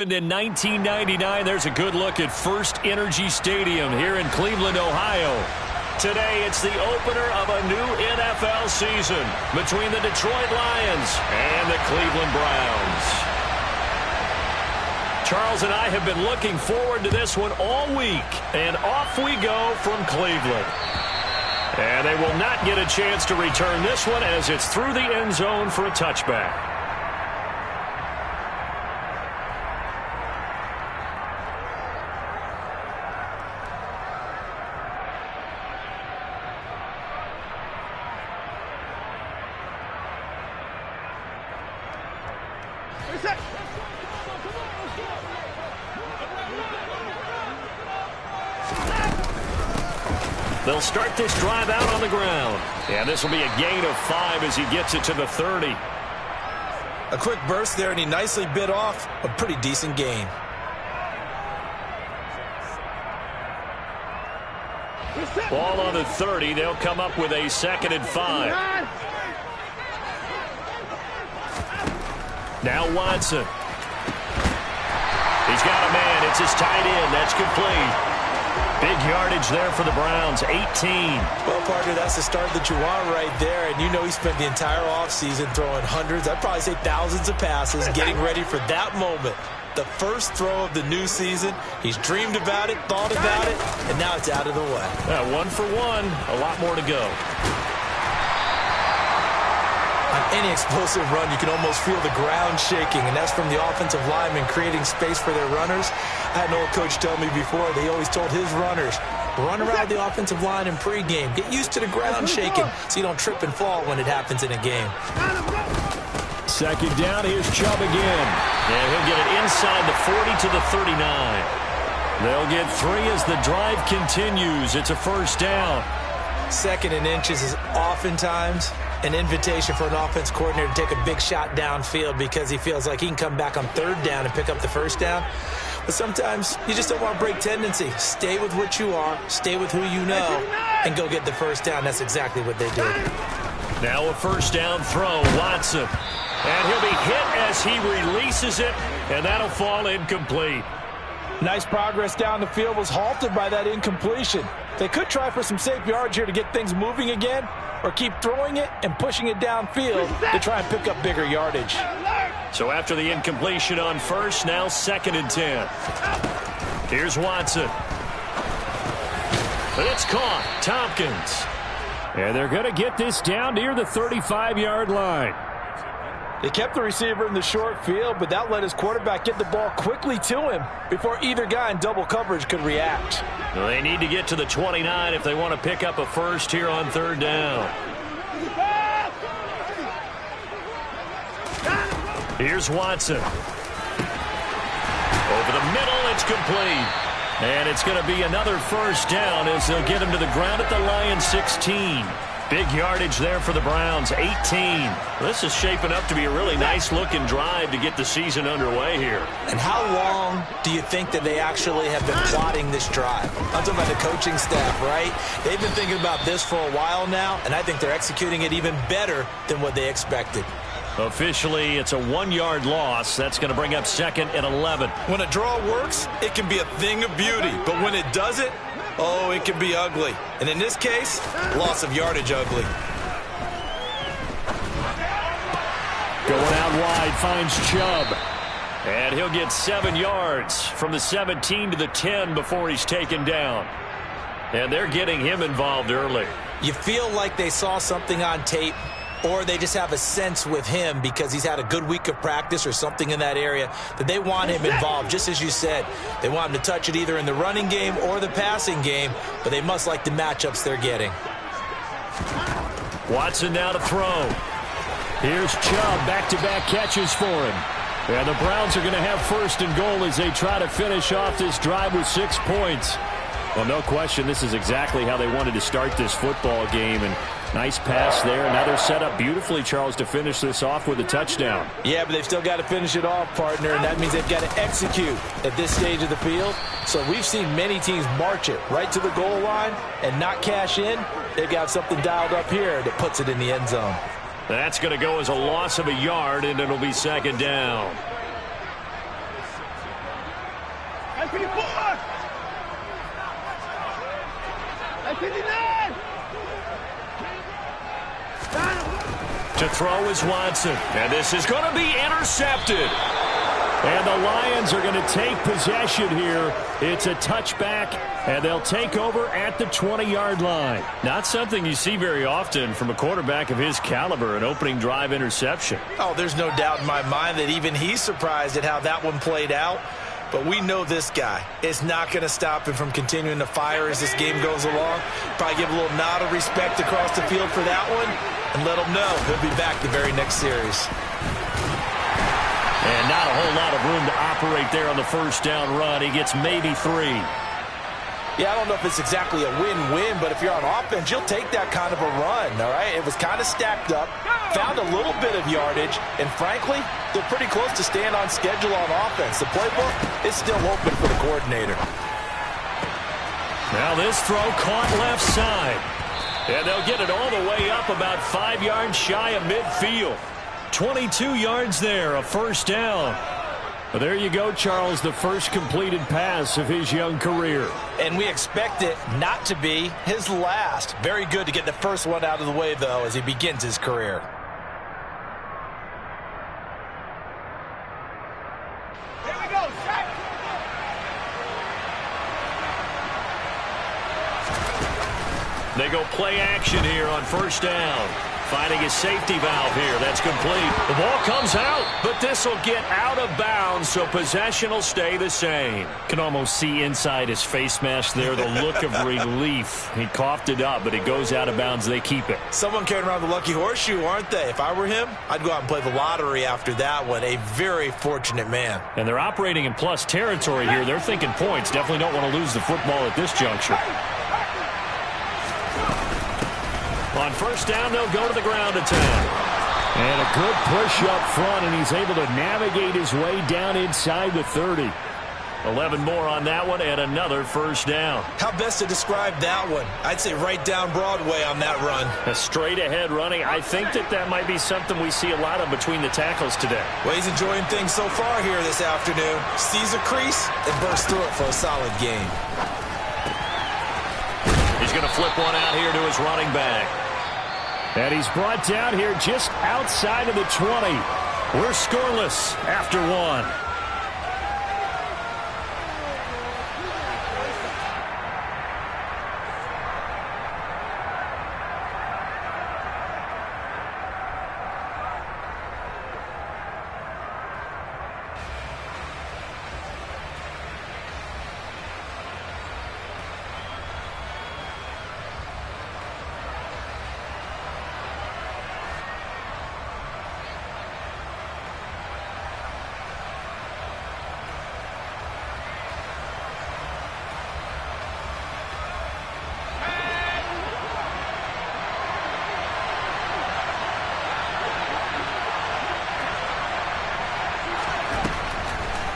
In 1999, there's a good look at First Energy Stadium here in Cleveland, Ohio. Today, it's the opener of a new NFL season between the Detroit Lions and the Cleveland Browns. Charles and I have been looking forward to this one all week, and off we go from Cleveland. And they will not get a chance to return this one as it's through the end zone for a touchback. They'll start this drive out on the ground. And this will be a gain of 5 as he gets it to the 30. A quick burst there, and he nicely bit off a pretty decent gain. Ball on the 30. They'll come up with a 2nd and 5. Now Watson. He's got a man. It's his tight end. That's complete. Big yardage there for the Browns, 18. Well, partner, that's the start that you want right there. And you know he spent the entire offseason throwing hundreds, I'd probably say thousands of passes, getting ready for that moment. The first throw of the new season. He's dreamed about it, thought about it, and now it's out of the way. 1 for 1. A lot more to go. On any explosive run, you can almost feel the ground shaking, and that's from the offensive linemen creating space for their runners. I had an old coach tell me before, they always told his runners, run around the offensive line in pregame. Get used to the ground shaking so you don't trip and fall when it happens in a game. 2nd down, here's Chubb again. And he'll get it inside the 40 to the 39. They'll get 3 as the drive continues. It's a 1st down. 2nd and inches is oftentimes an invitation for an offense coordinator to take a big shot downfield because he feels like he can come back on 3rd down and pick up the 1st down. But sometimes you just don't want to break tendency. Stay with what you are, stay with who you know, and go get the 1st down. That's exactly what they did. Now a 1st down throw, Watson. And he'll be hit as he releases it, and that'll fall incomplete. Nice progress down the field, was halted by that incompletion. They could try for some safe yards here to get things moving again, or keep throwing it and pushing it downfield to try and pick up bigger yardage. So after the incompletion on 1st, now 2nd and 10. Here's Watson. But it's caught. Tompkins. And they're going to get this down near the 35-yard line. They kept the receiver in the short field, but that let his quarterback get the ball quickly to him before either guy in double coverage could react. Well, they need to get to the 29 if they want to pick up a 1st here on 3rd down. Here's Watson. Over the middle, it's complete. And it's going to be another 1st down as they'll get him to the ground at the Lions 16. Big yardage there for the Browns, 18. This is shaping up to be a really nice-looking drive to get the season underway here. And how long do you think that they actually have been plotting this drive? I'm talking about the coaching staff, right? They've been thinking about this for a while now, and I think they're executing it even better than what they expected. Officially, it's a 1-yard loss. That's going to bring up 2nd and 11. When a draw works, it can be a thing of beauty. But when it doesn't, oh, it can be ugly. And in this case, loss of yardage ugly. Going out wide, finds Chubb. And he'll get 7 yards from the 17 to the 10 before he's taken down. And they're getting him involved early. You feel like they saw something on tape, or they just have a sense with him because he's had a good week of practice or something in that area that they want him involved. Just as you said, they want him to touch it either in the running game or the passing game, but they must like the matchups they're getting. Watson now to throw. Here's Chubb, back-to-back catches for him. And the Browns are going to have 1st and goal as they try to finish off this drive with 6 points. Well, no question, this is exactly how they wanted to start this football game. And nice pass there. Another setup beautifully, Charles, to finish this off with a touchdown. Yeah, but they've still got to finish it off, partner, and that means they've got to execute at this stage of the field. So we've seen many teams march it right to the goal line and not cash in. They've got something dialed up here that puts it in the end zone. That's going to go as a loss of a yard, and it'll be 2nd down. To throw is Watson. And this is going to be intercepted. And the Lions are going to take possession here. It's a touchback, and they'll take over at the 20-yard line. Not something you see very often from a quarterback of his caliber, an opening drive interception. Oh, there's no doubt in my mind that even he's surprised at how that one played out. But we know this guy is not going to stop him from continuing to fire as this game goes along. Probably give a little nod of respect across the field for that one and let him know he'll be back the very next series. And not a whole lot of room to operate there on the first down run. He gets maybe 3. Yeah, I don't know if it's exactly a win-win, but if you're on offense, you'll take that kind of a run, all right? It was kind of stacked up, found a little bit of yardage, and frankly, they're pretty close to staying on schedule on offense. The playbook is still open for the coordinator. Now this throw caught left side. And they'll get it all the way up about 5 yards shy of midfield. 22 yards there, a first down. Well, there you go, Charles, the first completed pass of his young career. And we expect it not to be his last. Very good to get the first one out of the way, though, as he begins his career. Here we go, set. They go play action here on first down. Finding a safety valve here. That's complete. The ball comes out, but this will get out of bounds, so possession will stay the same. Can almost see inside his face mask there the look of relief. He coughed it up, but it goes out of bounds. They keep it. Someone carrying around the lucky horseshoe, aren't they? If I were him, I'd go out and play the lottery after that one. A very fortunate man. And they're operating in plus territory here. They're thinking points. Definitely don't want to lose the football at this juncture. On first down, they'll go to the ground attack. And a good push up front, and he's able to navigate his way down inside the 30. 11 more on that one, and another first down. How best to describe that one? I'd say right down Broadway on that run. A straight-ahead running. I think that might be something we see a lot of between the tackles today. Well, he's enjoying things so far here this afternoon. Sees a crease and bursts through it for a solid gain. He's going to flip one out here to his running back. And he's brought down here just outside of the 20. We're scoreless after one.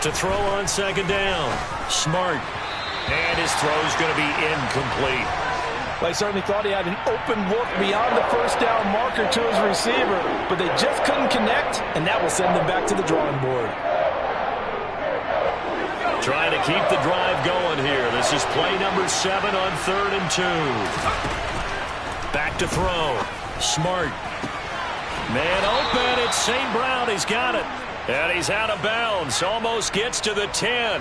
To throw on second down. Smart. And his throw's going to be incomplete. Well, he certainly thought he had an open look beyond the first down marker to his receiver, but they just couldn't connect, and that will send them back to the drawing board. Trying to keep the drive going here. This is play number 7 on 3rd and 2. Back to throw. Smart. Man open. It's St. Brown. He's got it. And he's out of bounds. Almost gets to the 10.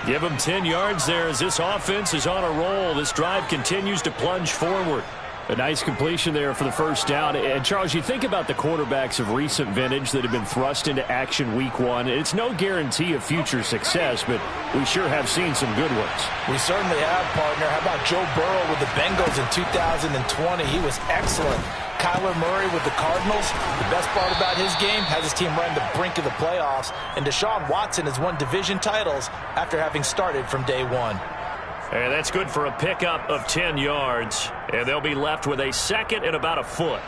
Give him 10 yards there as this offense is on a roll. This drive continues to plunge forward. A nice completion there for the first down. And, Charles, you think about the quarterbacks of recent vintage that have been thrust into action week 1. It's no guarantee of future success, but we sure have seen some good ones. We certainly have, partner. How about Joe Burrow with the Bengals in 2020? He was excellent. Kyler Murray with the Cardinals. The best part about his game has his team running the brink of the playoffs. And Deshaun Watson has won division titles after having started from day one. And that's good for a pickup of 10 yards. And they'll be left with a second and about a foot.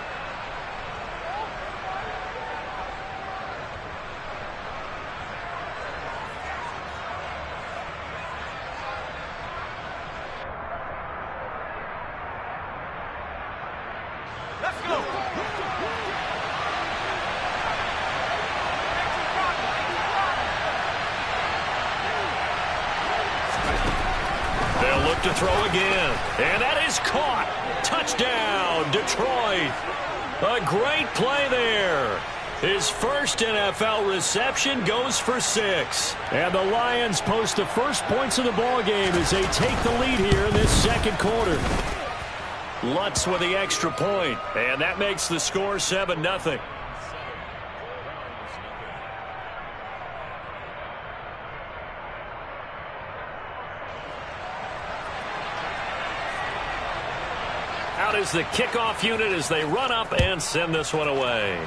Let's go. look to throw again. And that is caught. Touchdown, Detroit. A great play there. His first NFL reception goes for 6. And the Lions post the first points of the ball game as they take the lead here in this second quarter. Lutz with the extra point, and that makes the score 7-0. Out is the kickoff unit as they run up and send this one away.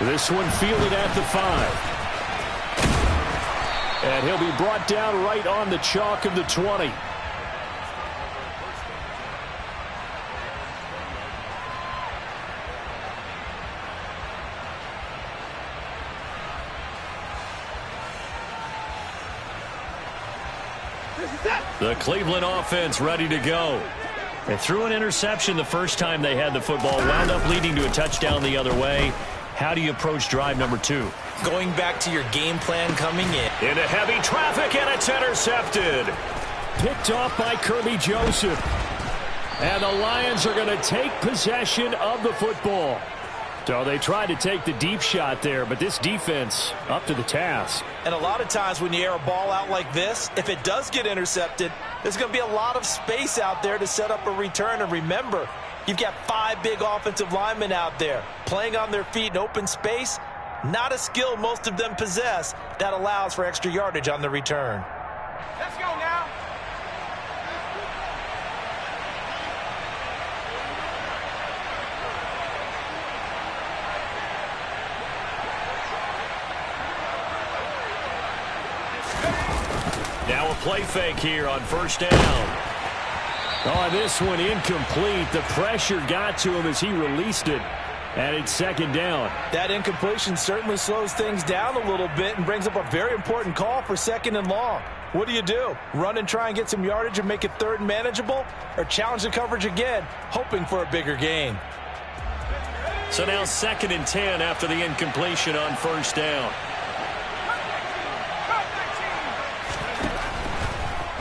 This one fielded at the 5. And he'll be brought down right on the chalk of the 20. The Cleveland offense ready to go. They threw an interception the first time they had the football, wound up leading to a touchdown the other way. How do you approach drive number 2? Going back to your game plan coming in. Into heavy traffic, and it's intercepted. Picked off by Kirby Joseph. And the Lions are going to take possession of the football. So they tried to take the deep shot there, but this defense up to the task. And a lot of times when you air a ball out like this, if it does get intercepted, there's going to be a lot of space out there to set up a return. And remember, you've got 5 big offensive linemen out there playing on their feet in open space. Not a skill most of them possess that allows for extra yardage on the return. Let's go now. Now a play fake here on first down. Oh, this one incomplete. The pressure got to him as he released it. And it's second down. That incompletion certainly slows things down a little bit and brings up a very important call for second and long. What do? Run and try and get some yardage and make it third and manageable? Or challenge the coverage again, hoping for a bigger gain? So now second and 10 after the incompletion on first down.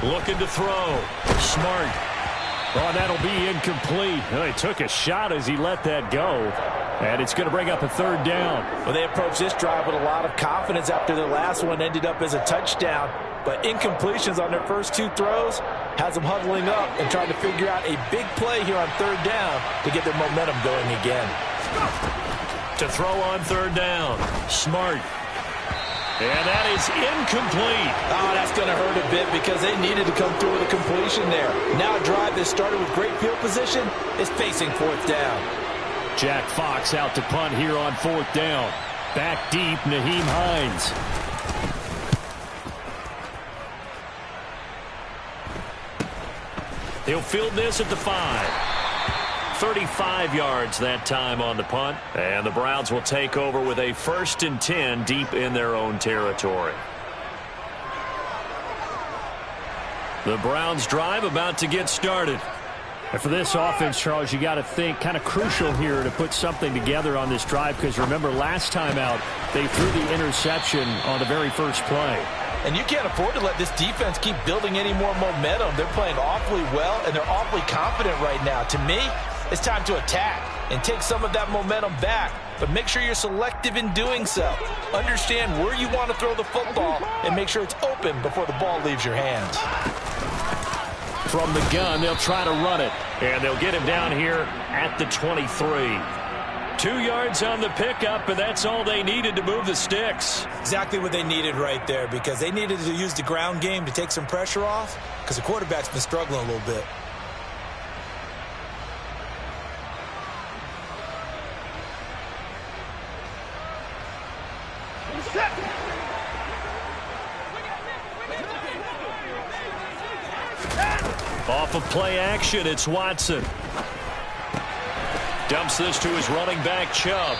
Looking to throw. Smart. Oh, that'll be incomplete. Well, he took a shot as he let that go. And it's going to bring up a third down. Well, they approached this drive with a lot of confidence after their last one ended up as a touchdown. But incompletions on their first 2 throws has them huddling up and trying to figure out a big play here on third down to get their momentum going again. To throw on third down. Smart. And that is incomplete. Oh, that's going to hurt a bit because they needed to come through with a completion there. Now a drive that started with great field position is facing fourth down. Jack Fox out to punt here on fourth down. Back deep, Naheem Hines. He'll field this at the 5. 35 yards that time on the punt. And the Browns will take over with a 1st and 10 deep in their own territory. The Browns drive about to get started. And for this offense, Charles, you got to think kind of crucial here to put something together on this drive because remember last time out they threw the interception on the very first play. And you can't afford to let this defense keep building any more momentum. They're playing awfully well, and they're awfully confident right now. To me, it's time to attack and take some of that momentum back, but make sure you're selective in doing so. Understand where you want to throw the football and make sure it's open before the ball leaves your hands. From the gun, they'll try to run it, and they'll get him down here at the 23. 2 yards on the pickup, and that's all they needed to move the sticks. Exactly what they needed right there because they needed to use the ground game to take some pressure off because the quarterback's been struggling a little bit. Off of play action, it's Watson. Dumps this to his running back, Chubb.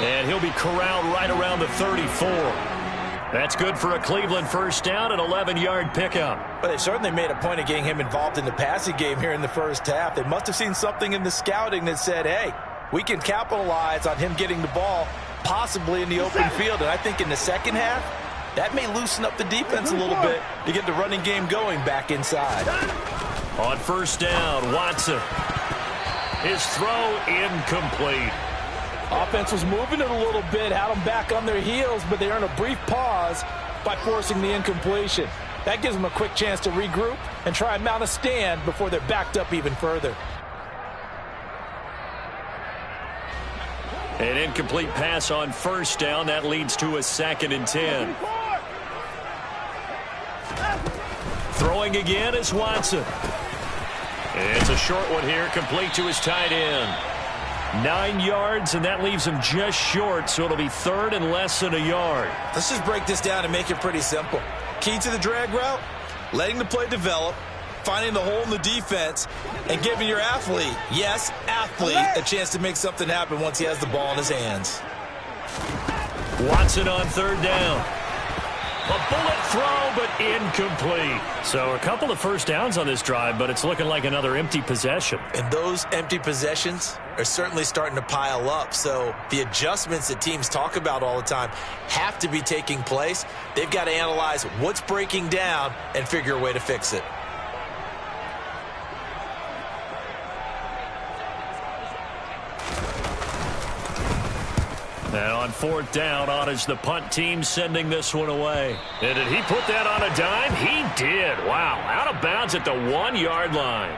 And he'll be corralled right around the 34. That's good for a Cleveland first down, an 11-yard pickup. But they certainly made a point of getting him involved in the passing game here in the first half. They must have seen something in the scouting that said, hey, we can capitalize on him getting the ball possibly in the open field. And I think in the second half, That may loosen up the defense a little bit to get the running game going back inside. On first down, Watson. His throw incomplete. Offense was moving it a little bit, had them back on their heels, but they earned a brief pause by forcing the incompletion. That gives them a quick chance to regroup and try and mount a stand before they're backed up even further. An incomplete pass on first down. That leads to a 2nd and 10. Throwing again is Watson. It's a short one here, complete to his tight end. 9 yards, and that leaves him just short, so it'll be 3rd and less than a yard. Let's just break this down and make it pretty simple. Key to the drag route, letting the play develop, finding the hole in the defense, and giving your athlete, yes, athlete, a chance to make something happen once he has the ball in his hands. Watson on 3rd down. A bullet throw, but incomplete. So a couple of first downs on this drive, but it's looking like another empty possession. And those empty possessions are certainly starting to pile up. So the adjustments that teams talk about all the time have to be taking place. They've got to analyze what's breaking down and figure a way to fix it. And on 4th down, on is the punt team sending this one away. And did he put that on a dime? He did. Wow, out of bounds at the 1-yard line.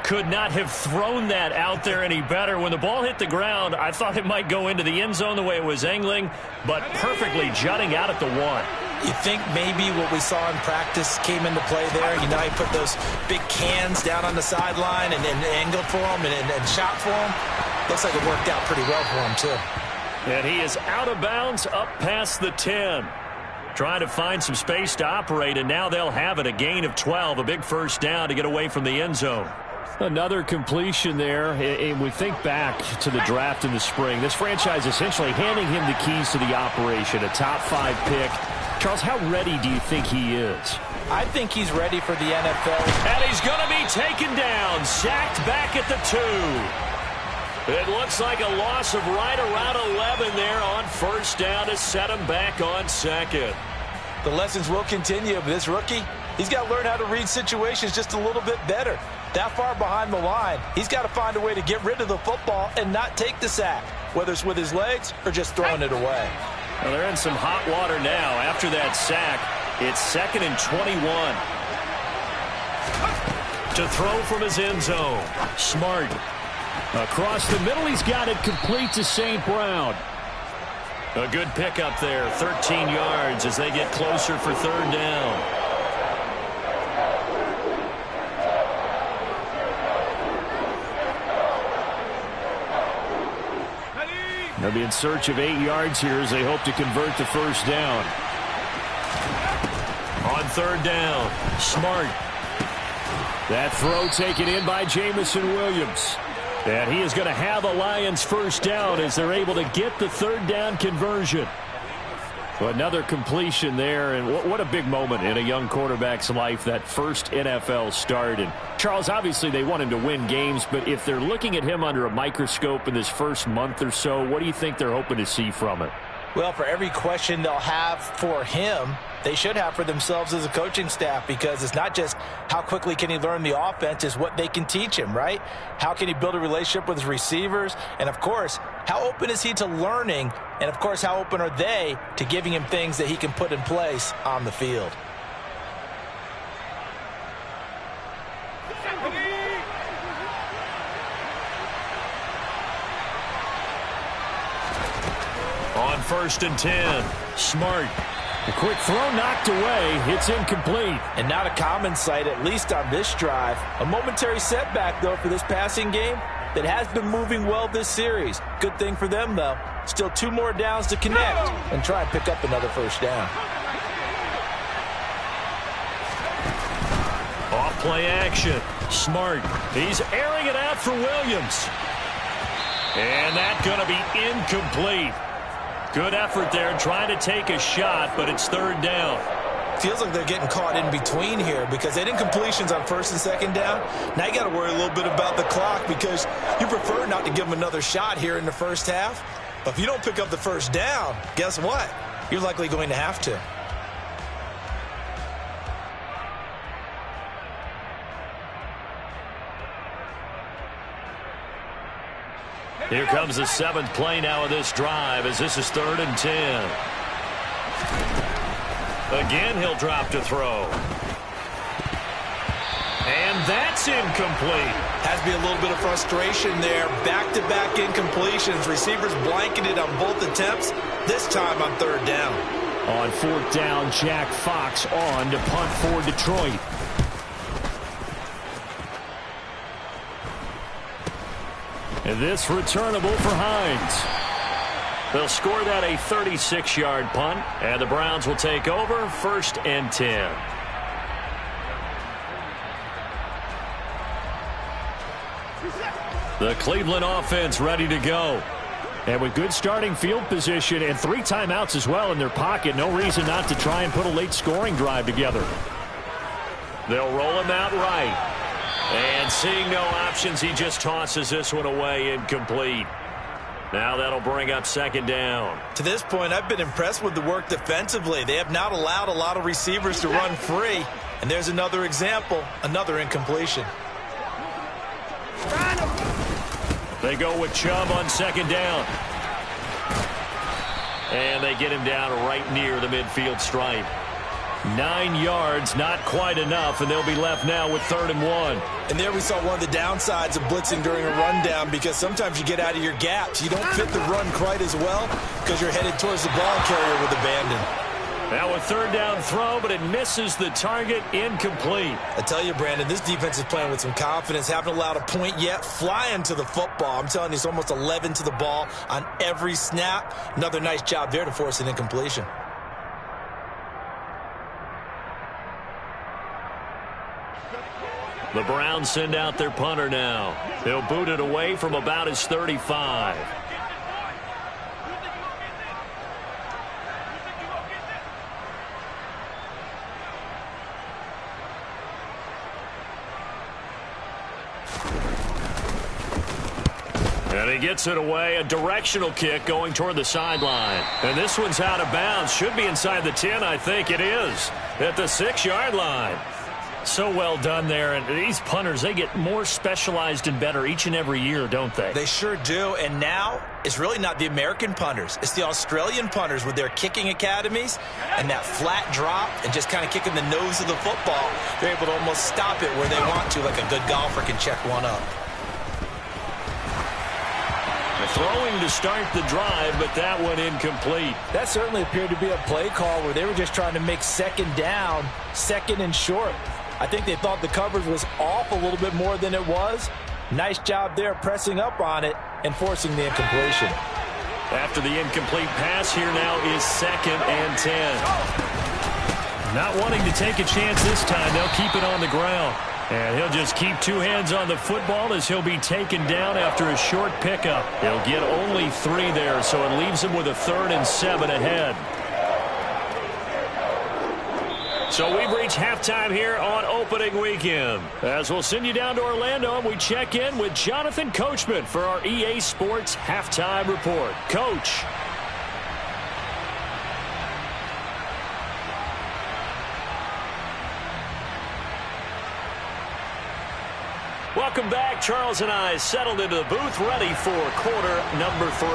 Could not have thrown that out there any better. When the ball hit the ground, I thought it might go into the end zone the way it was angling, but perfectly jutting out at the 1. You think maybe what we saw in practice came into play there? You know, he put those big cans down on the sideline and angled for him and shot for him. Looks like it worked out pretty well for him, too. And he is out of bounds up past the 10. Trying to find some space to operate, and now they'll have it. A gain of 12, a big first down to get away from the end zone. Another completion there, and we think back to the draft in the spring. This franchise essentially handing him the keys to the operation, a top 5 pick. Charles, how ready do you think he is? I think he's ready for the NFL. And he's going to be taken down, sacked back at the 2. It looks like a loss of right around 11 there on first down to set him back on 2nd. The lessons will continue, but this rookie, he's got to learn how to read situations just a little bit better. That far behind the line, he's got to find a way to get rid of the football and not take the sack, whether it's with his legs or just throwing it away. Well, they're in some hot water now. After that sack, it's 2nd and 21. To throw from his end zone, Smart. Across the middle, he's got it complete to St. Brown. A good pickup there, 13 yards as they get closer for 3rd down. They'll be in search of 8 yards here as they hope to convert the first down. On 3rd down, Smart. That throw taken in by Jamison Williams. And he is going to have a Lions first down as they're able to get the 3rd down conversion. Well, another completion there, and what a big moment in a young quarterback's life, that first NFL start. And Charles, obviously they want him to win games, but if they're looking at him under a microscope in this first month or so, what do you think they're hoping to see from it? Well, for every question they'll have for him, they should have for themselves as a coaching staff, because it's not just how quickly can he learn the offense, it's what they can teach him, right? How can he build a relationship with his receivers? And, of course, how open is he to learning? And, of course, how open are they to giving him things that he can put in place on the field? On 1st and 10, Smart. A quick throw knocked away. It's incomplete. And not a common sight, at least on this drive. A momentary setback, though, for this passing game that has been moving well this series. Good thing for them, though. Still 2 more downs to connect and try and pick up another first down. Off play action. Smart. He's airing it out for Williams. And that's going to be incomplete. Good effort there trying to take a shot, but it's 3rd down. Feels like they're getting caught in between here because they had incompletions on 1st and 2nd down. Now you got to worry a little bit about the clock because you prefer not to give them another shot here in the first half. But if you don't pick up the first down, guess what? You're likely going to have to. Here comes the 7th play now of this drive as this is 3rd and 10. Again, he'll drop to throw. And that's incomplete. Has to be a little bit of frustration there. Back-to-back incompletions. Receivers blanketed on both attempts, this time on 3rd down. On 4th down, Jack Fox on to punt for Detroit. And this returnable for Hines. They'll score that a 36-yard punt, and the Browns will take over 1st and 10. The Cleveland offense ready to go. And with good starting field position and 3 timeouts as well in their pocket, no reason not to try and put a late scoring drive together. They'll roll him out right. And seeing no options, he just tosses this one away, incomplete. Now that'll bring up 2nd down. To this point, I've been impressed with the work defensively. They have not allowed a lot of receivers to run free. And there's another example, another incompletion. They go with Chubb on 2nd down. And they get him down right near the midfield stripe. 9 yards, not quite enough, and they'll be left now with 3rd and 1. And there we saw one of the downsides of blitzing during a rundown, because sometimes you get out of your gaps. You don't fit the run quite as well because you're headed towards the ball carrier with abandon. Now a 3rd down throw, but it misses the target, incomplete. I tell you, Brandon, this defense is playing with some confidence. Haven't allowed a point yet. Flying to the football. I'm telling you, it's almost 11 to the ball on every snap. Another nice job there to force an incompletion. The Browns send out their punter now. He'll boot it away from about his 35. And he gets it away, a directional kick going toward the sideline. And this one's out of bounds. Should be inside the 10, I think it is, at the 6-yard line. So well done there. And these punters, they get more specialized and better each and every year, don't they? They sure do. And now it's really not the American punters. It's the Australian punters with their kicking academies and that flat drop and just kind of kicking the nose of the football. They're able to almost stop it where they want to, like a good golfer can check one up. Throwing to start the drive, but that one incomplete. That certainly appeared to be a play call where they were just trying to make 2nd down, 2nd and short. I think they thought the coverage was off a little bit more than it was. Nice job there pressing up on it and forcing the incompletion. After the incomplete pass, here now is 2nd and 10. Not wanting to take a chance this time, they'll keep it on the ground. And he'll just keep 2 hands on the football as he'll be taken down after a short pickup. He'll get only 3 there, so it leaves him with a 3rd and 7 ahead. So we've reached halftime here on opening weekend. As we'll send you down to Orlando, and we check in with Jonathan Coachman for our EA Sports Halftime Report. Coach. Welcome back. Charles and I settled into the booth, ready for quarter number 3.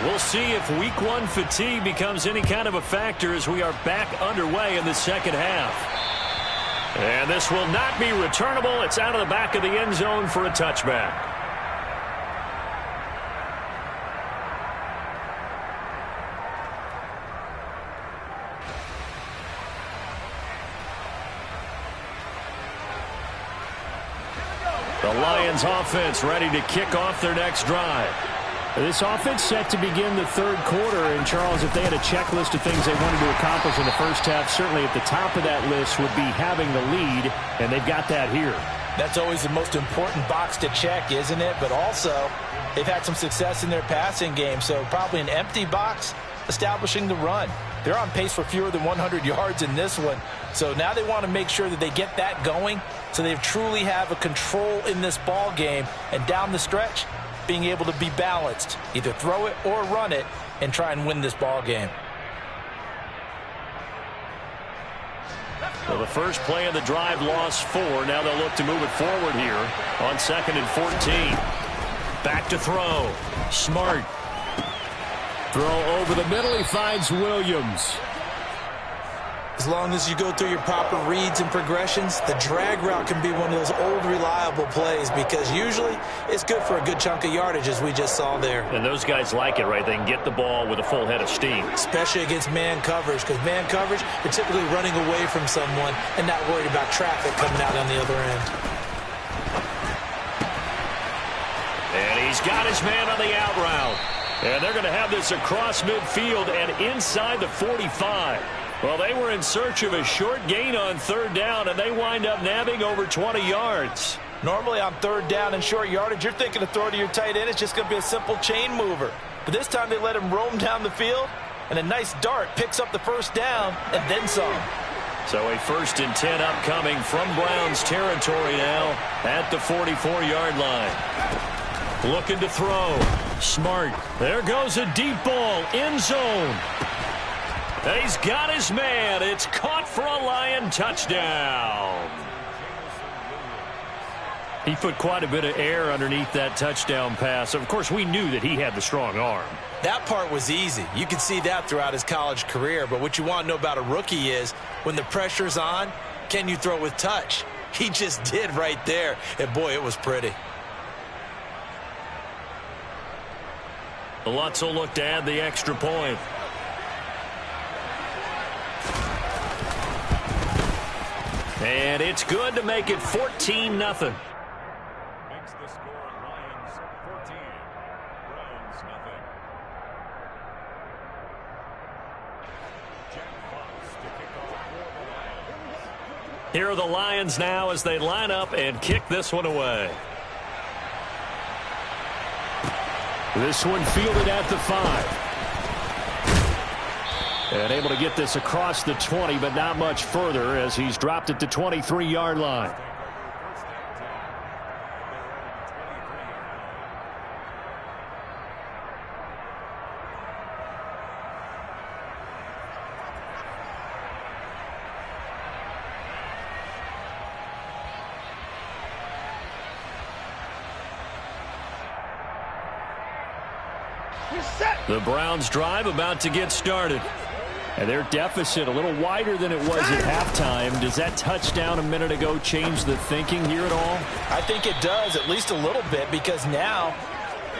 We'll see if week 1 fatigue becomes any kind of a factor as we are back underway in the 2nd half. And this will not be returnable. It's out of the back of the end zone for a touchback. The Lions offense ready to kick off their next drive. This offense set to begin the 3rd quarter. And, Charles, if they had a checklist of things they wanted to accomplish in the first half, certainly at the top of that list would be having the lead, and they've got that here. That's always the most important box to check, isn't it? But also, they've had some success in their passing game, so probably an empty box establishing the run. They're on pace for fewer than 100 yards in this one, so now they want to make sure that they get that going so they truly have a control in this ball game, and down the stretch, being able to be balanced, either throw it or run it, and try and win this ball game. Well, the first play of the drive lost 4. Now they'll look to move it forward here on 2nd and 14. Back to throw. Smart. Throw over the middle. He finds Williams. As long as you go through your proper reads and progressions, the drag route can be one of those old reliable plays because usually it's good for a good chunk of yardage, as we just saw there. And those guys like it, right? They can get the ball with a full head of steam. Especially against man coverage, because man coverage, you're typically running away from someone and not worried about traffic coming out on the other end. And he's got his man on the out route. And they're going to have this across midfield and inside the 45. Well, they were in search of a short gain on third down, and they wind up nabbing over 20 yards. Normally on third down and short yardage, you're thinking to throw to your tight end. It's just going to be a simple chain mover. But this time they let him roam down the field, and a nice dart picks up the first down and then some. So a 1st and 10 upcoming from Browns territory now at the 44-yard line. Looking to throw. Smart. There goes a deep ball. End zone. He's got his man. It's caught for a Lion touchdown. He put quite a bit of air underneath that touchdown pass. Of course, we knew that he had the strong arm. That part was easy. You could see that throughout his college career. But what you want to know about a rookie is when the pressure's on, can you throw with touch? He just did right there. And, boy, it was pretty. Lutz will look to add the extra point. And it's good to make it 14-0. Makes the score Lions 14, Browns nothing. Jack Fox to kick off for the Lions. Here are the Lions now as they line up and kick this one away. This one fielded at the 5. And able to get this across the 20, but not much further as he's dropped it to 23-yard line. The Browns drive about to get started. And their deficit a little wider than it was at halftime. Does that touchdown a minute ago change the thinking here at all? I think it does, at least a little bit, because now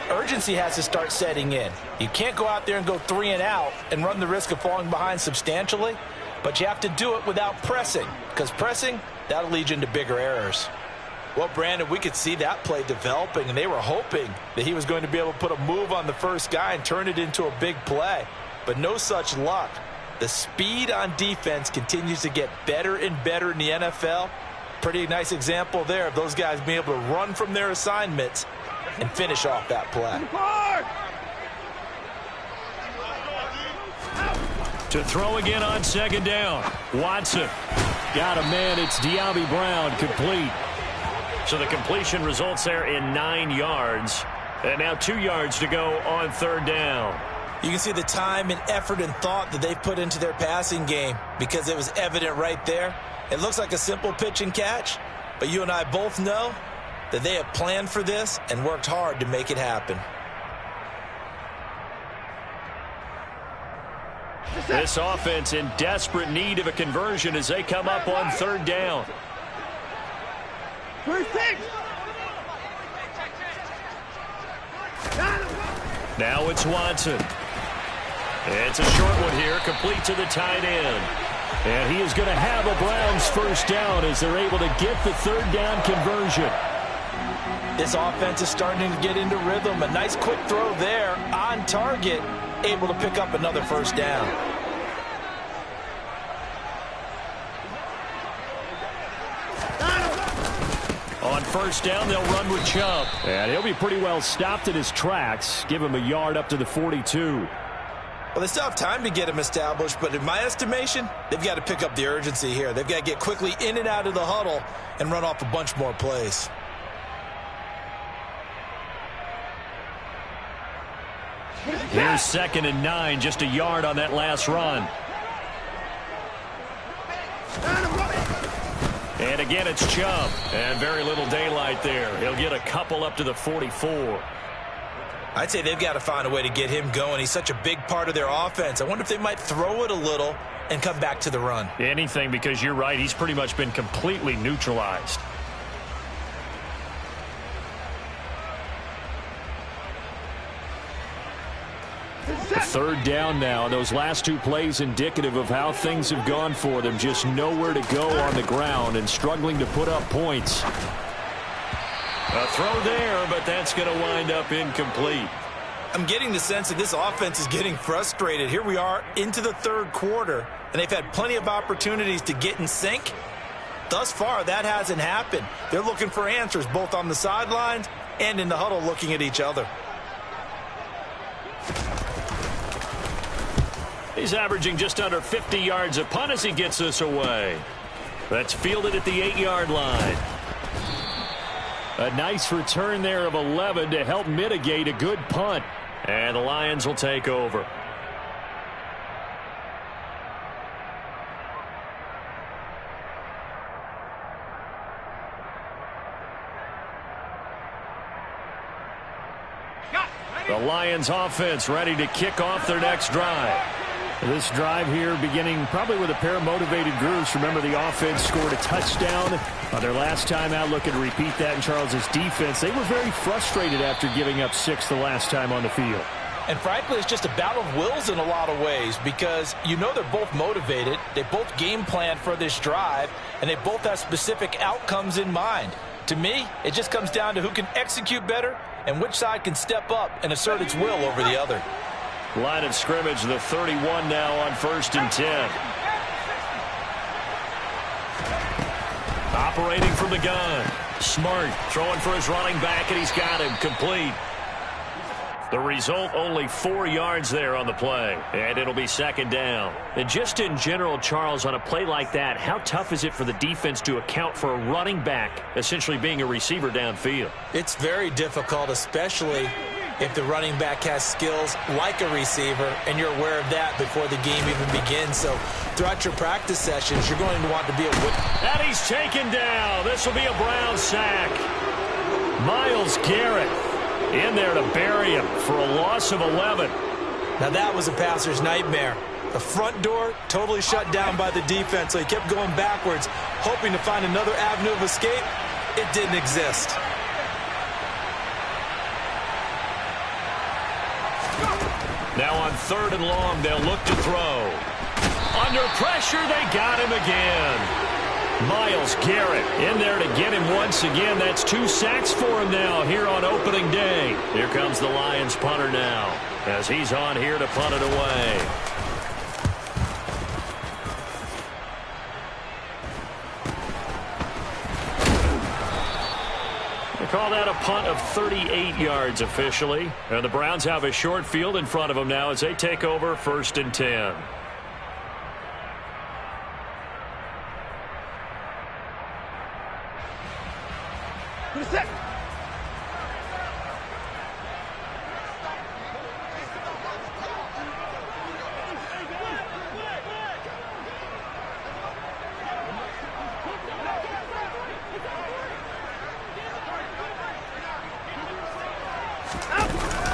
urgency has to start setting in. You can't go out there and go 3 and out and run the risk of falling behind substantially, but you have to do it without pressing, because pressing, that'll lead you into bigger errors. Well, Brandon, we could see that play developing, and they were hoping that he was going to be able to put a move on the first guy and turn it into a big play, but no such luck. The speed on defense continues to get better and better in the NFL. Pretty nice example there of those guys being able to run from their assignments and finish off that play. To throw again on 2nd down. Watson got a man. It's Diaby Brown complete. So the completion results there in 9 yards. And now 2 yards to go on 3rd down. You can see the time and effort and thought that they've put into their passing game because it was evident right there. It looks like a simple pitch and catch, but you and I both know that they have planned for this and worked hard to make it happen. This offense in desperate need of a conversion as they come up on 3rd down. Now it's Watson. It's a short one here, complete to the tight end. And he is going to have a Browns 1st down as they're able to get the 3rd down conversion. This offense is starting to get into rhythm. A nice quick throw there on target, able to pick up another 1st down. On 1st down, they'll run with Chubb. And he'll be pretty well stopped in his tracks. Give him a yard up to the 42. Well, they still have time to get him established, but in my estimation, they've got to pick up the urgency here. They've got to get quickly in and out of the huddle and run off a bunch more plays. Here's 2nd and 9, just a yard on that last run. And again, it's Chubb. And very little daylight there. He'll get a couple up to the 44. I'd say they've got to find a way to get him going. He's such a big part of their offense. I wonder if they might throw it a little and come back to the run. Anything, because you're right. He's pretty much been completely neutralized. Third down now. Those last two plays indicative of how things have gone for them. Just nowhere to go on the ground and struggling to put up points. A throw there, but that's going to wind up incomplete. I'm getting the sense that this offense is getting frustrated. Here we are into the third quarter, and they've had plenty of opportunities to get in sync. Thus far, that hasn't happened. They're looking for answers both on the sidelines and in the huddle looking at each other. He's averaging just under 50 yards a punt as he gets this away. That's fielded at the 8-yard line. A nice return there of 11 to help mitigate a good punt. And the Lions will take over. The Lions offense ready to kick off their next drive. This drive here beginning probably with a pair of motivated groups. Remember, the offense scored a touchdown on their last time out. Looking to repeat that in Charles's defense. They were very frustrated after giving up 6 the last time on the field. And frankly, it's just a battle of wills in a lot of ways because you know they're both motivated. They both game plan for this drive, and they both have specific outcomes in mind. To me, it just comes down to who can execute better and which side can step up and assert its will over the other. Line of scrimmage, the 31 now on 1st and 10. Operating from the gun. Smart throwing for his running back, and he's got him complete. The result, only 4 yards there on the play, and it'll be 2nd down. And just in general, Charles, on a play like that, how tough is it for the defense to account for a running back essentially being a receiver downfield? It's very difficult, especially if the running back has skills like a receiver, and you're aware of that before the game even begins. So throughout your practice sessions, you're going to want to be and he's taken down. This will be a Brown sack. Myles Garrett in there to bury him for a loss of 11. Now that was a passer's nightmare. The front door totally shut down by the defense, so he kept going backwards, hoping to find another avenue of escape. It didn't exist. Now on 3rd and long, they'll look to throw. Under pressure, they got him again. Myles Garrett in there to get him once again. That's 2 sacks for him now here on opening day. Here comes the Lions punter now as he's on here to punt it away. They call that a punt of 38 yards officially. And the Browns have a short field in front of them now as they take over 1st and 10.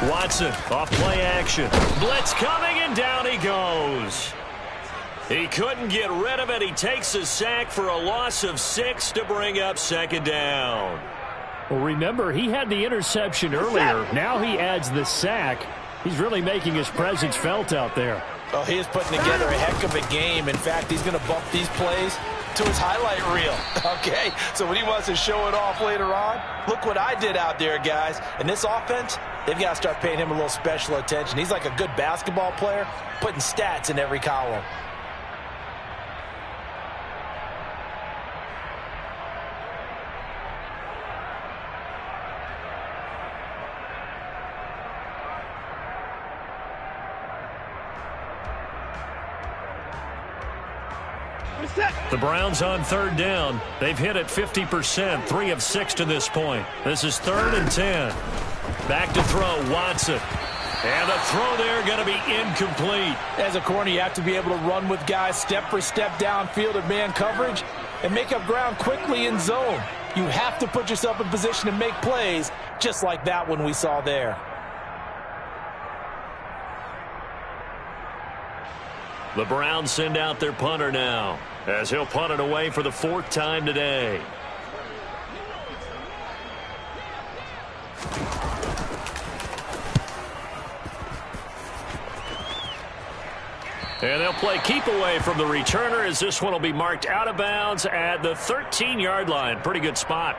Watson off play action. Blitz coming, and down he goes. He couldn't get rid of it. He takes a sack for a loss of 6 to bring up 2nd down. Well, remember, he had the interception earlier. Now he adds the sack. He's really making his presence felt out there. Oh, he is putting together a heck of a game. In fact, he's going to bump these plays to his highlight reel. Okay, so when he wants to show it off later on, look what I did out there, guys. And this offense, they've got to start paying him a little special attention. He's like a good basketball player, putting stats in every column. The Browns on 3rd down. They've hit it 50%, 3 of 6 to this point. This is 3rd and 10. Back to throw, Watson. And the throw there going to be incomplete. As a corner, you have to be able to run with guys step for step downfield in man coverage and make up ground quickly in zone. You have to put yourself in position to make plays just like that one we saw there. The Browns send out their punter now, as he'll punt it away for the 4th time today. And they'll play keep away from the returner, as this one will be marked out of bounds at the 13-yard line. Pretty good spot.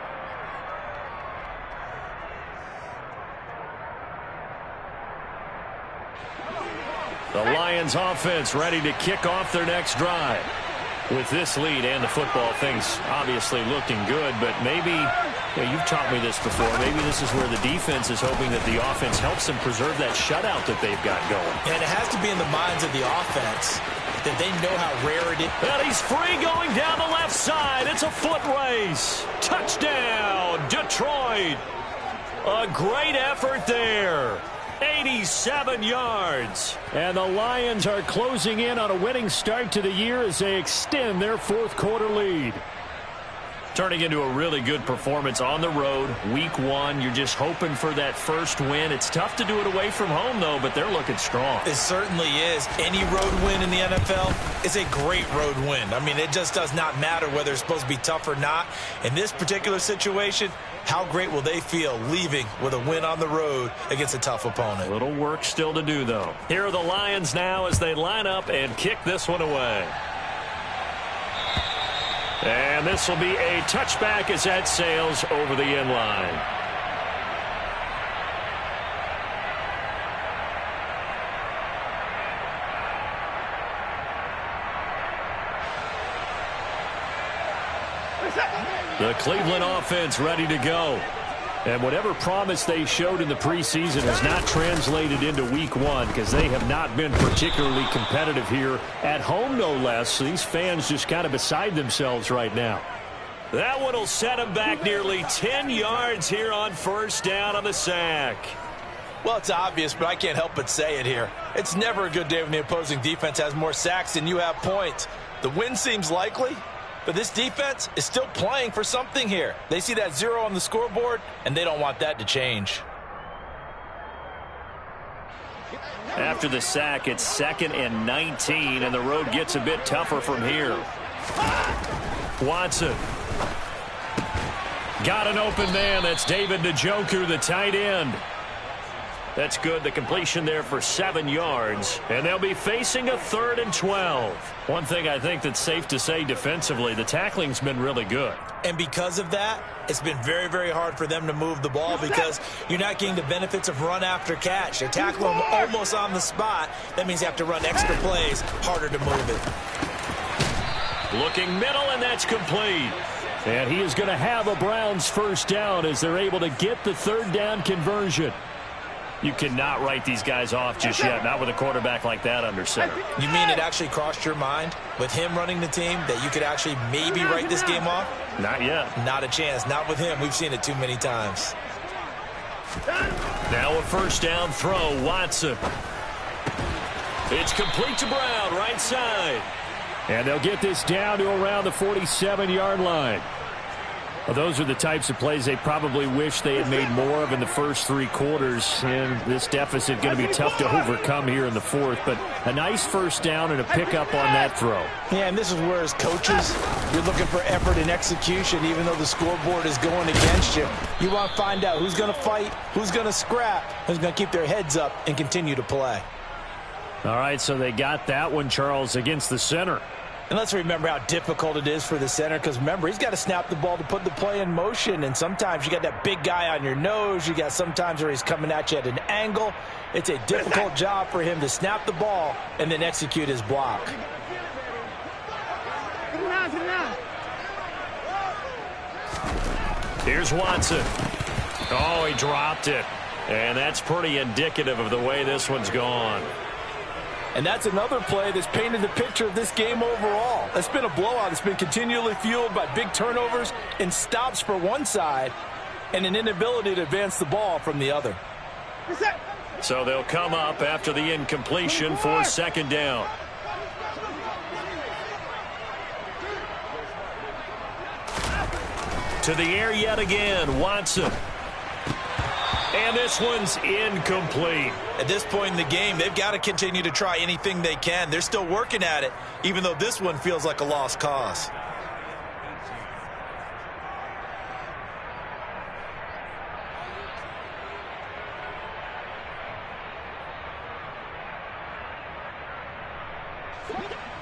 The Lions offense ready to kick off their next drive. With this lead and the football, things obviously looking good, but maybe, you've taught me this before, maybe this is where the defense is hoping that the offense helps them preserve that shutout that they've got going. And it has to be in the minds of the offense that they know how rare it is. And he's free going down the left side. It's a foot race. Touchdown, Detroit. A great effort there. 87 yards. And the Lions are closing in on a winning start to the year as they extend their 4th quarter lead. Turning into a really good performance on the road. Week 1, you're just hoping for that first win. It's tough to do it away from home, though, but they're looking strong. It certainly is. Any road win in the NFL is a great road win. I mean, it just does not matter whether it's supposed to be tough or not. In this particular situation, how great will they feel leaving with a win on the road against a tough opponent? A little work still to do, though. Here are the Lions now as they line up and kick this one away. And this will be a touchback as that sails over the end line. The Cleveland offense ready to go. And whatever promise they showed in the preseason has not translated into week 1 because they have not been particularly competitive here at home, no less. So these fans just kind of beside themselves right now. That one will set them back nearly 10 yards here on first down on the sack. Well, it's obvious, but I can't help but say it here. It's never a good day when the opposing defense has more sacks than you have points. The win seems likely, but this defense is still playing for something here. They see that 0 on the scoreboard, and they don't want that to change. After the sack, it's 2nd and 19, and the road gets a bit tougher from here. Watson. Got an open man. That's David Njoku, the tight end. That's good. The completion there for 7 yards. And they'll be facing a 3rd and 12. One thing I think that's safe to say defensively, the tackling's been really good. And because of that, it's been very, very hard for them to move the ball because you're not getting the benefits of run after catch. They tackle them almost on the spot. That means you have to run extra plays, harder to move it. Looking middle, and that's complete. And he is going to have a Browns first down as they're able to get the 3rd down conversion. You cannot write these guys off just yet, not with a quarterback like that under center. You mean it actually crossed your mind with him running the team that you could actually maybe write this game off? Not yet. Not a chance. Not with him. We've seen it too many times. Now a first down throw, Watson. It's complete to Brown, right side. And they'll get this down to around the 47-yard line. Well, those are the types of plays they probably wish they had made more of in the first 3 quarters. And this deficit going to be tough to overcome here in the 4th. But a nice first down and a pickup on that throw. Yeah, and this is where as coaches, you're looking for effort and execution even though the scoreboard is going against you. You want to find out who's going to fight, who's going to scrap, who's going to keep their heads up and continue to play. All right, so they got that one, Charles, against the center. And let's remember how difficult it is for the center because, remember, he's got to snap the ball to put the play in motion. And sometimes you got that big guy on your nose. You got sometimes where he's coming at you at an angle. It's a difficult job for him to snap the ball and then execute his block. Here's Watson. Oh, he dropped it. And that's pretty indicative of the way this one's gone. And that's another play that's painted the picture of this game overall. It's been a blowout. It's been continually fueled by big turnovers and stops for one side and an inability to advance the ball from the other. So they'll come up after the incompletion for 2nd down. To the air yet again, Watson. And this one's incomplete. At this point in the game, they've got to continue to try anything they can. They're still working at it, even though this one feels like a lost cause.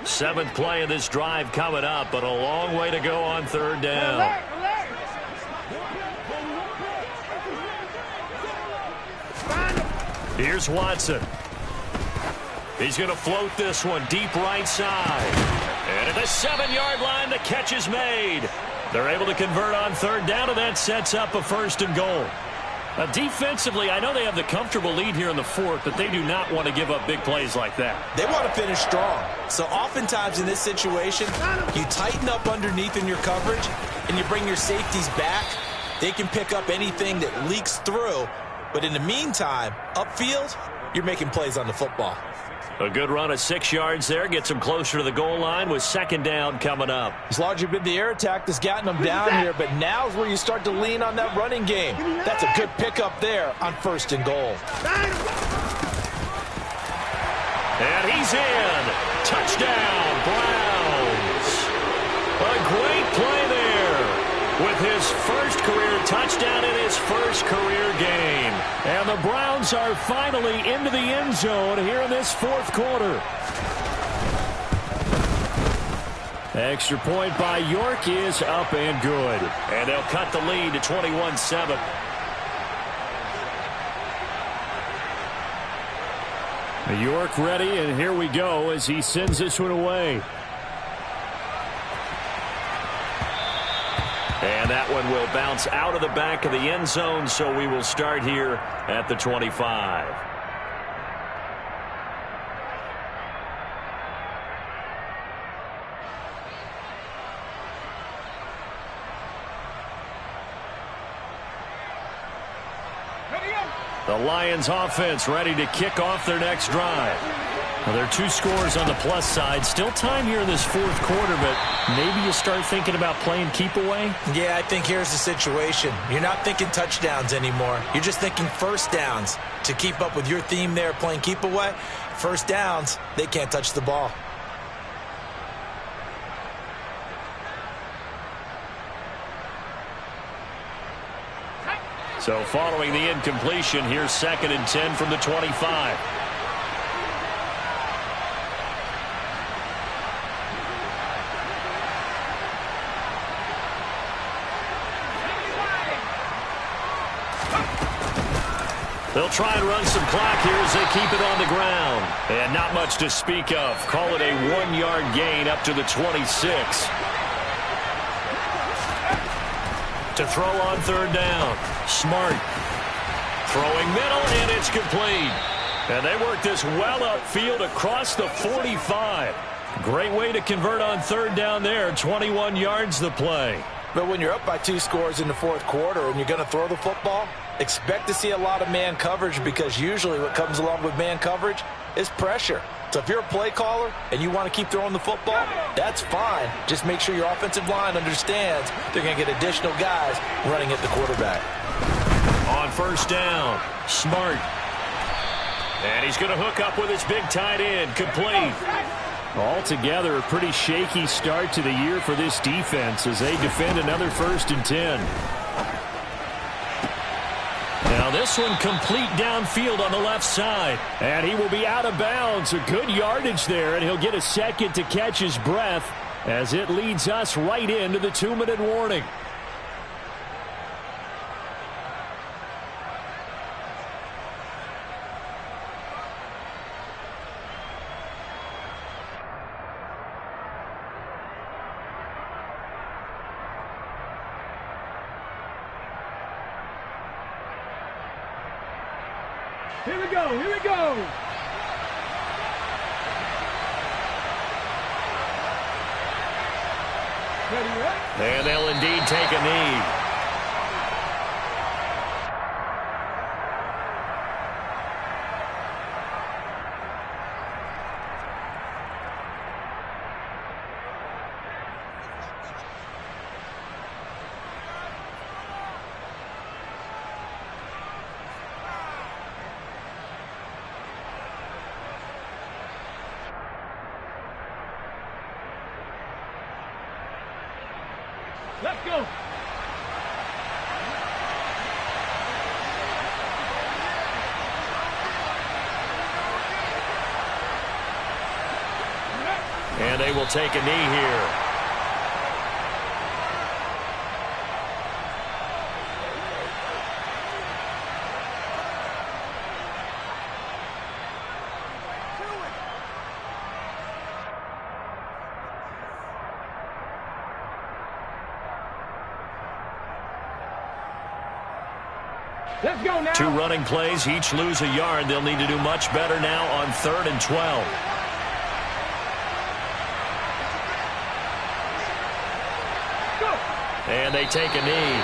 Seventh play of this drive coming up, but a long way to go on third down. Here's Watson. He's going to float this one deep right side. And at the 7-yard line, the catch is made. They're able to convert on third down, and that sets up a first and goal. Defensively, I know they have the comfortable lead here in the fourth, but they do not want to give up big plays like that. They want to finish strong. So oftentimes in this situation, you tighten up underneath in your coverage, and you bring your safeties back. They can pick up anything that leaks through. But in the meantime, upfield, you're making plays on the football. A good run of 6 yards there. Gets them closer to the goal line with second down coming up. It's largely been the air attack that's gotten them down here, but now's where you start to lean on that running game. That's a good pickup there on first and goal. And he's in. Touchdown, Browns. A great play there with his first career touchdown in his first career game. And the Browns are finally into the end zone here in this fourth quarter. Extra point by York is up and good. And they'll cut the lead to 21-7. York ready, and here we go as he sends this one away. And that one will bounce out of the back of the end zone, so we will start here at the 25. The Lions offense ready to kick off their next drive. Well, there are 2 scores on the plus side. Still time here in this fourth quarter, but maybe you start thinking about playing keep away? Yeah, I think here's the situation. You're not thinking touchdowns anymore. You're just thinking first downs. To keep up with your theme there, playing keep away, first downs, they can't touch the ball. So following the incompletion, here's 2nd and 10 from the 25. They'll try and run some clock here as they keep it on the ground. And not much to speak of. Call it a 1-yard gain up to the 26. To throw on third down. Smart. Throwing middle, and it's complete. And they work this well upfield across the 45. Great way to convert on third down there. 21 yards the play. But when you're up by 2 scores in the fourth quarter and you're going to throw the football, expect to see a lot of man coverage, because usually what comes along with man coverage is pressure. So if you're a play caller and you want to keep throwing the football, that's fine. Just make sure your offensive line understands they're going to get additional guys running at the quarterback. On first down, Smart. And he's going to hook up with his big tight end, complete. Altogether, a pretty shaky start to the year for this defense as they defend another 1st and 10. Now this one complete downfield on the left side. And he will be out of bounds. A good yardage there, and he'll get a second to catch his breath as it leads us right into the 2-minute warning. Here we go, here we go. Ready, right? And they'll indeed take a knee. Let's go. And they will take a knee here. Let's go now. 2 running plays, each lose a yard. They'll need to do much better now on 3rd and 12. And they take a knee.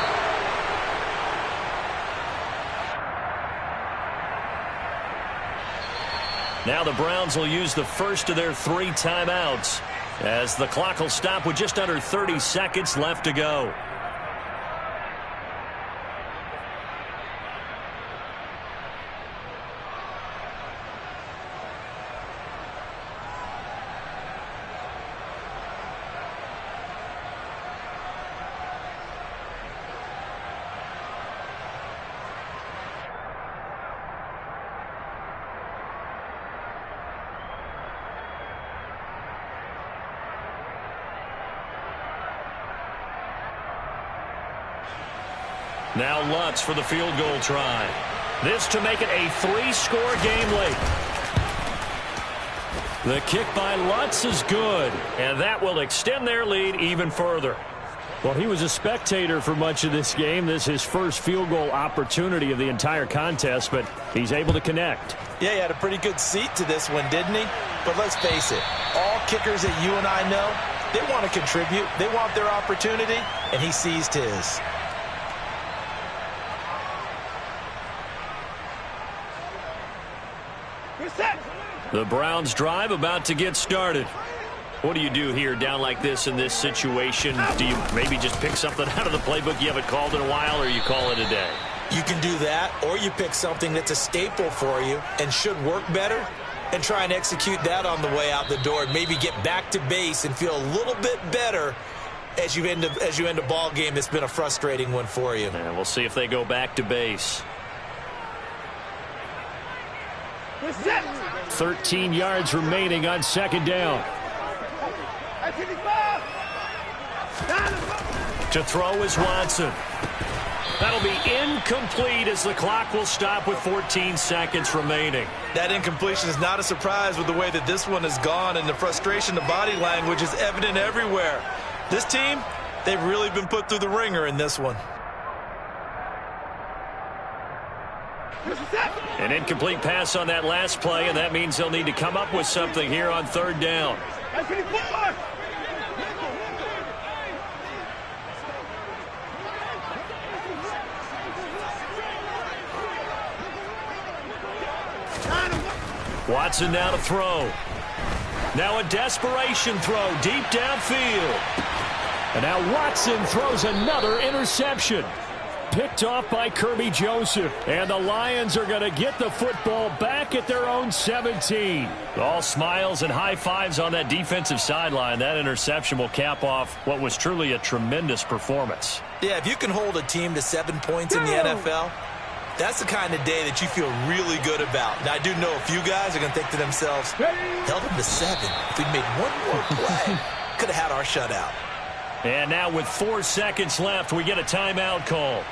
Now the Browns will use the first of their 3 timeouts as the clock will stop with just under 30 seconds left to go. Now Lutz for the field goal try. This to make it a 3-score game late. The kick by Lutz is good, and that will extend their lead even further. Well, he was a spectator for much of this game. This is his first field goal opportunity of the entire contest, but he's able to connect. Yeah, he had a pretty good seat to this one, didn't he? But let's face it, all kickers that you and I know, they want to contribute. They want their opportunity, and he seized his. The Browns drive about to get started. What do you do here down like this in this situation? Do you maybe just pick something out of the playbook you haven't called in a while, or you call it a day? You can do that, or you pick something that's a staple for you and should work better and try and execute that on the way out the door and maybe get back to base and feel a little bit better as you end a ball game that's been a frustrating one for you. And we'll see if they go back to base. 13 yards remaining on 2nd down. To throw is Watson. That'll be incomplete as the clock will stop with 14 seconds remaining. That incompletion is not a surprise with the way that this one has gone, and the frustration, the body language is evident everywhere. This team, they've really been put through the ringer in this one. An incomplete pass on that last play, and that means they'll need to come up with something here on 3rd down. Watson now to throw. Now a desperation throw deep downfield. And now Watson throws another interception. Picked off by Kirby Joseph. And the Lions are going to get the football back at their own 17. All smiles and high fives on that defensive sideline. That interception will cap off what was truly a tremendous performance. Yeah, if you can hold a team to 7 points in the NFL, that's the kind of day that you feel really good about. Now, I do know a few guys are going to think to themselves, held them to 7. If we'd made one more play, could have had our shutout. And now with 4 seconds left, we get a timeout call.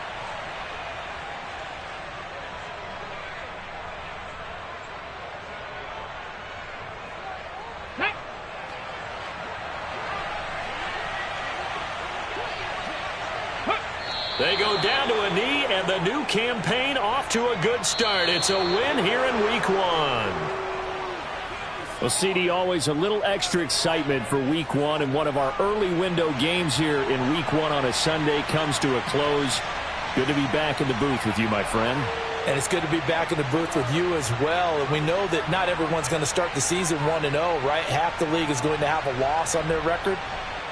They go down to a knee, and the new campaign off to a good start. It's a win here in Week 1. Well, CD, always a little extra excitement for Week 1, and one of our early window games here in Week 1 on a Sunday comes to a close. Good to be back in the booth with you, my friend. And it's good to be back in the booth with you as well. And we know that not everyone's going to start the season 1-0, right? Half the league is going to have a loss on their record,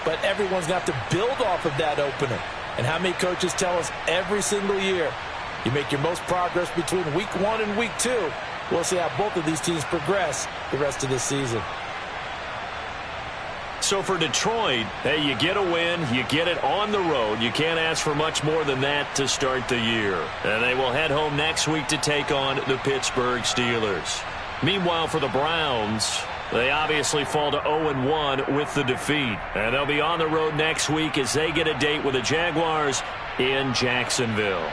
but everyone's going to have to build off of that opener. And how many coaches tell us every single year, you make your most progress between Week 1 and Week 2. We'll see how both of these teams progress the rest of this season. So for Detroit, hey, you get a win, you get it on the road. You can't ask for much more than that to start the year. And they will head home next week to take on the Pittsburgh Steelers. Meanwhile, for the Browns, they obviously fall to 0-1 with the defeat. And they'll be on the road next week as they get a date with the Jaguars in Jacksonville.